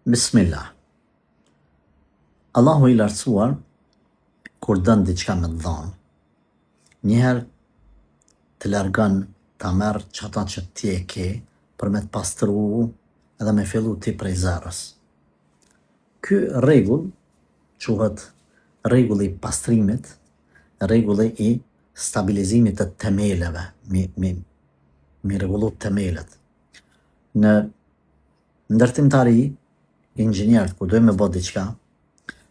Bismillah. Allahu i lartësuar, kur dënë diçka me të dhanë, njëherë të largon ta merr çata që ti e ke për me të pastru edhe me fillu ti prej zerës. Ky rregull quhet rregulli i pastrimit, rregulli i stabilizimit të themeleve, mi rregullu themelet. Në ndërtimtari, inxhinierët kur dojnë me bë diçka,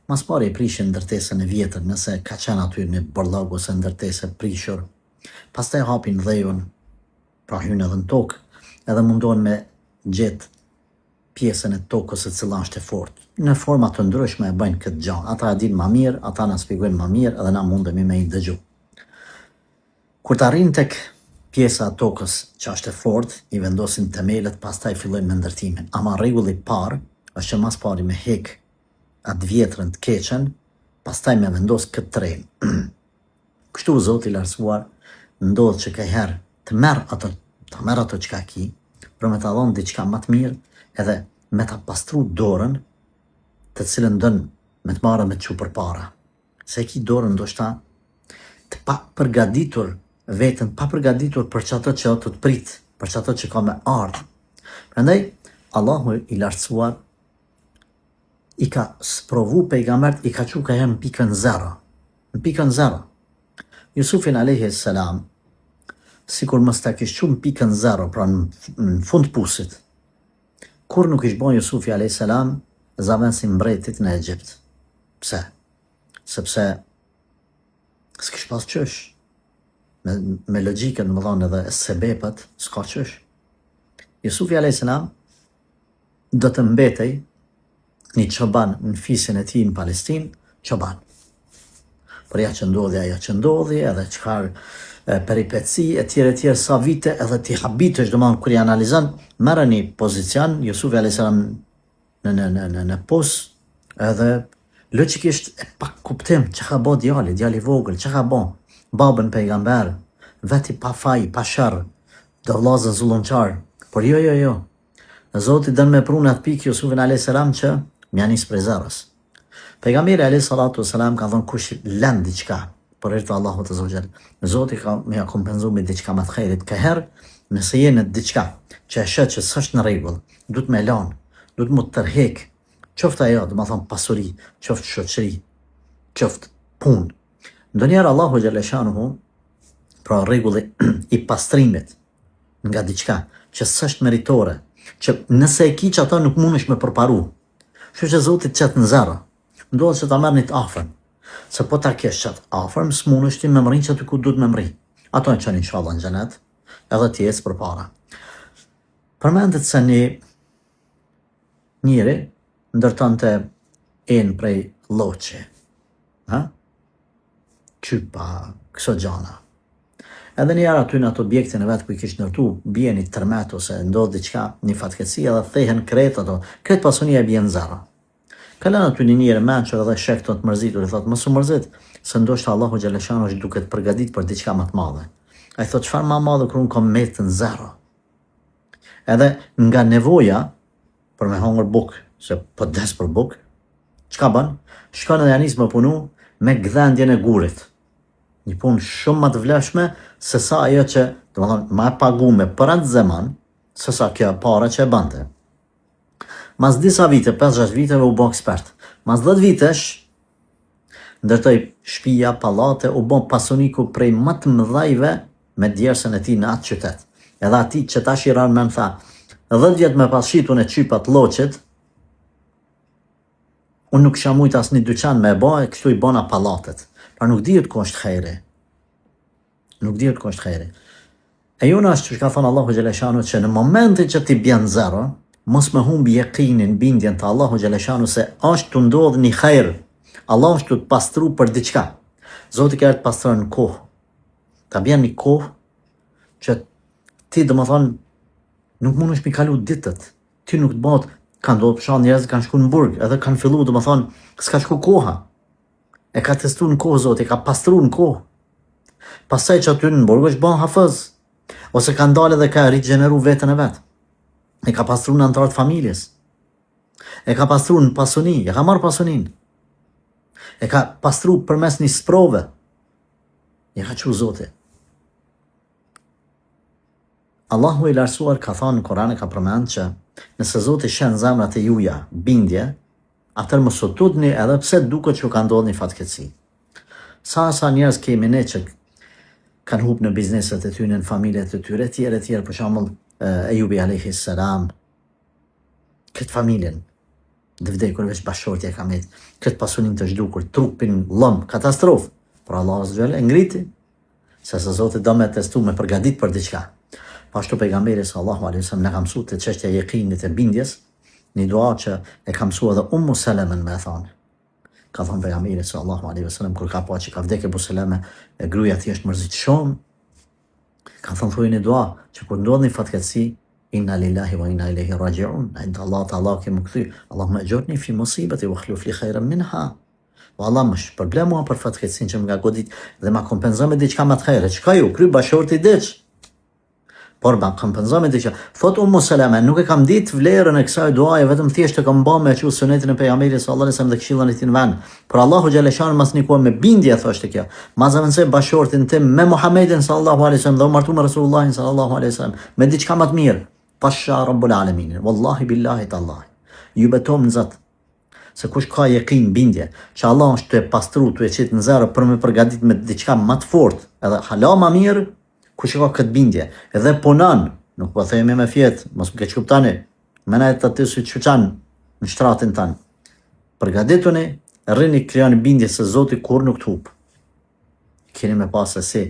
mas pari e prishin ndërtesën e vjetër, nëse ka qenë aty në borllog ose ndërtesë e prishur. Pastaj hapin dhejun, pra hynë edhe në tokë, edhe mundohen me gjetë pjesën e tokës e cila është e fortë. Në forma të ndryshme e bëjnë këtë gjë. Ata e dinë më mirë, ata na shpjegojnë më mirë edhe na mundemi me i dëgju. Kur të arrin tek pjesa e tokës që është e fortë, i vendosin themelet, pastaj fillojnë me ndërtimin. Ama rregulli i parë është që mas pari me hek atë vjetrën të keqen, pastaj me vendos këtë tren. Kështu Zoti i lartësuar ndodh që këherë të merr ato çka ki, për me ta dhënë diçka më të mirë, edhe me ta pastru dorën, të cilën dën me të marrë me të çu përpara. Se ki dorën ndoshta të pa përgatitur veten, pa përgatitur për çato që do të prit, për çato që ka me ardhur. Prandaj Allahu i lartësuar i ka sprovu pejgambert, i ka çu këherë në pikën zero. Në pikën zero. Jusufin alayhis salam, sikur mos ta kishte çu në pikën zero, pra në fund pusit. Kur nuk ish bon Jusufi alayhis salam zaven si mbretit në Egjipt. Pse? Sepse s'kish pas qysh. Me logjikën, më thonë, edhe sebepet, s'ka qysh. Jusufi alayhis salam do të mbetej një çoban në fisin e tij në Palestinë, çoban. Por ja që ndodhi, edhe çfarë peripeci e tjerë sa vite, edhe ti habitesh, domethënë kur i analizon, merr një pozicion Jusufi alayhis salam në pos, edhe logjikisht e pa kuptim çka ka bë djali i vogël, çka ka bë babën pejgamber, veti pa faj, pa sherr, do vllazën zullumçar. Por jo. Zoti dën me prunë atë pikë Jusufin alayhis salam që mja nis prej zerës. Pejgamberi alayhis salatu wassalam ka thënë kush lën diçka për hir të Allahut azza wa jall, Zoti ka më kompenzuar me diçka më të thjeshtë. Këherë, nëse je në diçka që e sheh që s'është në rregull, duhet me lan, duhet mu tërheq, qoftë ajo, domethënë pasuri, qoftë shoqëri, qoftë punë. Ndonjëherë Allahu xhalla shanuhu, pra rregulli i pastrimit nga diçka që s'është meritore, që nëse e ki që ata nuk mundesh me përparu. Kështu që Zoti çet në zero. Ndodh që ta merrni të afërm. Se po ta kesh çet afërm, s'mundesh ti me mrin që aty ku duhet me mri. Ato e çon inshallah në xhenet, edhe ti ec përpara. Përmendet se një njeri ndërtonte en prej lloçe. Qypa, këso gjana. Edhe njerë aty në ato objektin e vetë ku i kishë nërtu, bje një tërmet ose ndodh diçka, një fatkeqësi, edhe thehen kretë ato, kretë pasunia e bje në zero. Këllën aty një njëre menqër edhe shek të mërzitur, i thotë, mësu mërzit, se ndoshta Allahu xhalla shanu është duke të përgatit për diçka më të madhe. A i thotë, çfarë më madhe kër unë kom metë në zero? Edhe nga nevoja, për me hongër bukë, se po des për bukë, çka bën? Shkon edhe janis më punu me gdhendjen e gurit. Një punë shumë më të vlefshme se sa ajo që, domethënë, më e pagume për atë zaman, se sa kjo para që e bante. Mas disa vite, 5-6 viteve u bë ekspert. Mas 10 vitesh, ndërtoi shtëpia, pallate, u bë pasoniku prej më të mëdhajve me djersën e tij në atë qytet. Edhe ati që tash i ran më tha, 10 vjet me pas shitun e çypat lloçit, unë nuk kisha mujt asnjë dyqan me e bë, kështu i bona pallatet. Pra nuk dihet ku është hajri. E jona është që ka thënë Allahu xhalla shanu që në momentin që ti bjen zero, mos me humbi yaqinin, bindjen të Allahu xhalla shanu se është të ndodh një hajr. Allah është të pastru për diçka. Zoti ka të pastron në kohë. Ka bjen një kohë që ti domethënë nuk mundesh mi kalu ditët. Ti nuk të bëhet, kanë ndodhur për shkak njerëz kanë shkuar në burg, edhe kanë filluar domethënë s'ka shku koha. E ka testu në kohë Zoti, ka pastru në kohë. Pastaj që aty në burg është bën hafëz, ose ka ndalë dhe ka rigjeneru vetën e vetë. E ka pastru në antarët familjes. E ka pastru në pasuni, e ka marrë pasunin. E ka pastru përmes një sprove. E ka që Zoti. Allahu i lartësuar ka thënë në Koran, ka përmend që nëse Zoti shen zemrat e juja bindje, atër mos u tutni edhe pse duket që ka ndodhur një fatkeqësi. Sa njerëz kemi ne që kanë hup në bizneset e tyre, në familjet e tyre, tjerë, për shembull Ejubi alayhi salam, këtë familjen, dhe vdekur veç bashortja ka met, këtë pasunin të zhdukur, trupin lëm, katastrofë, por Allah azza e ngriti, se Zoti do me testu, me përgatit për diçka. Pashtu pejgamberi sallallahu alaihi wasallam na ka mësuar të çështja e yeqinit e bindjes, një dua që e ka mësuar edhe Ummu Salamën me thonë. Ka thonë pejgamberi sallallahu alaihi wasallam kur ka pa që ka vdekur Abu Salama, e gruaja thjesht mërzit shumë. Ka thonë thuaj një dua që kur ndodh një fatkeqësi, inna lillahi wa inna ilaihi raji'un, inda Allah ta'ala kemi kthy, Allahumma ajurni fi musibati wa akhlif li khayran minha. Allah më shpërblet mua për fatkeqësinë që më ka godit dhe ma kompenzon me diçka më të herë. Çka ju kry bashorti diç? Por ma kompenzon me diçka. Thot Ummu Salama, nuk e kam ditë vlerën e kësaj duaje, vetëm thjesht e kam bën me çu sunetin e pejgamberit sallallahu alaihi wasallam dhe këshillën e tij në vend. Por Allahu xhaleshan mas nikuar me bindje thoshte kjo. Ma zaventse bashortin tim me Muhammedin sallallahu alaihi wasallam dhe martu me Resulullahin sallallahu alaihi wasallam me diçka më të mirë. Pasha Rabbul Alamin. Wallahi billahi tallahi. Ju betom në Zot. Se kush ka yeqin bindje që Allah është të pastru, të e qitë në zërë për me përgatit me diçka më të fort, edhe hala më mirë, kush ka këtë bindje, edhe punon, nuk po themi me fjetë, mos më keq kuptani, mena e të të sy të qëqanë në shtratin tanë. Përgatituni, rrini krijani bindje se Zoti kur nuk të hupë. Keni me pasë se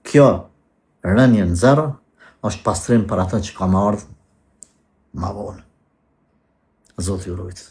kjo rënje në zërë është pastrim për atë që ka më ardhë ma vonë. Zoti ju rujtë.